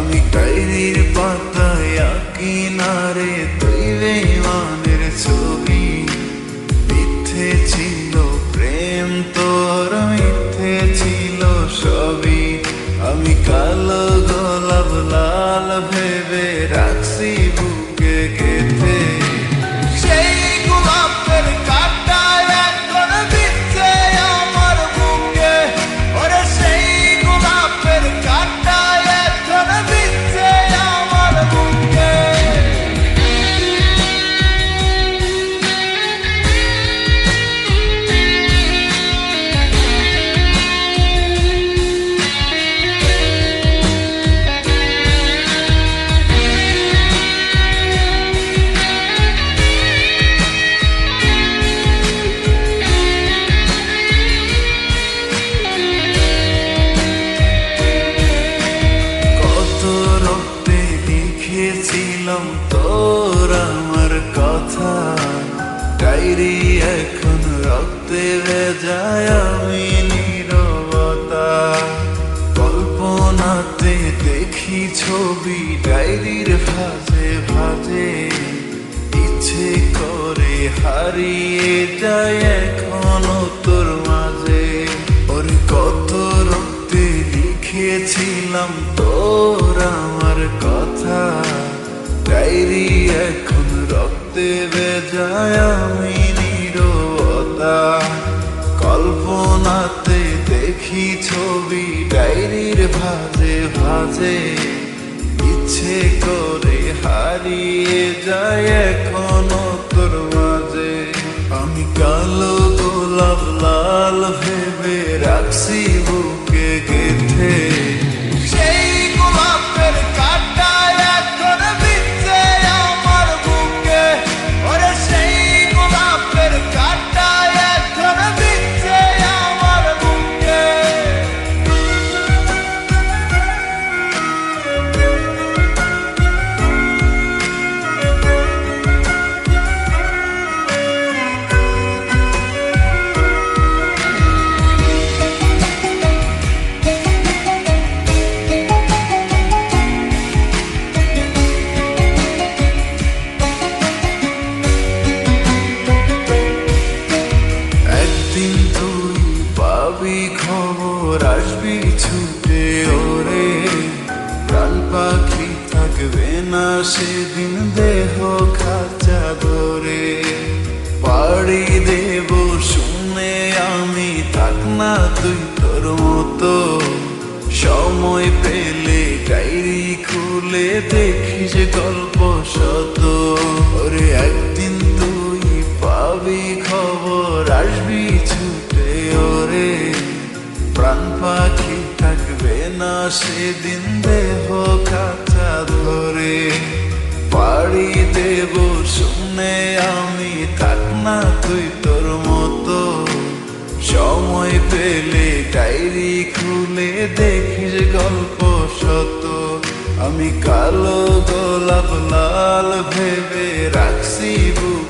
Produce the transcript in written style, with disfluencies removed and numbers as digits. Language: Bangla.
আমি ডায়েরির পাতায় আঁকি না রে তুই বেঈমানের ছবি। মিথ্যে ছিল প্রেম তোর, মিথ্যে ছিল সবই। আমি কালো গোলাপ লাল ভেবে রাখছি বুকে গেঁথে। সেই গোলাপের কাঁটা এখন বিচ্ছে আমার বুকে, ওরে সেই গোলাপের কাঁটা এখন বিচ্ছে আমার বুকে। লিখেছিলাম তোর আমার কথা, ডায়েরি এখন রক্তে ভেজায় আমি নীরবতা। কল্পনাতে দেখি ছবি ডায়েরির ভাঁজে ভাঁজে, ইচ্ছে করে হারিয়ে যায় এখনো তোর মাঝে। ওর কত রক্তে লিখেছিলাম তোর আমার কথা, ডায়েরি এখন রক্তে ভেজায় আমি নীরবতা। কল্পনাতে দেখি ছবি ডায়েরির ভাঁজে ভাঁজে, ইচ্ছে করে হারিয়ে যায় এখনো তোর মাঝে। আমি কালো গোলাপ লাল ভেবে রাখছি বুকে গেঁথে। সেই গোলাপের কাঁটা এখন বিচ্ছে আমার বুকে, ওরে সেই গোলাপের কাঁটা এখন বিচ্ছে আমার বুকে। একদিন তুই পাবি খবর, আসবি ছুটে ওরে। প্রাণ পাখি থাকবে না সেদিন দেহ খাঁচা ধরে। পাড়ি দেব শুনে আমি, থাক না তুই তোর মতো। সময় পেলে ডায়েরি খুলে দেখিস গল্প শত। ওরে একদিন তুই পাবি খবর, আসবি ছুটে ওরে। প্রাণ পাখি থাকবে না সেদিন দেহ খাঁচা ধরে। পাড়ি দেব শুনে আমি, থাক না তুই তোর মতো। সময় পেলে ডায়েরি খুলে দেখিস গল্প শত। আমি কালো গোলাপ লাল ভেবে রাখছি বুকে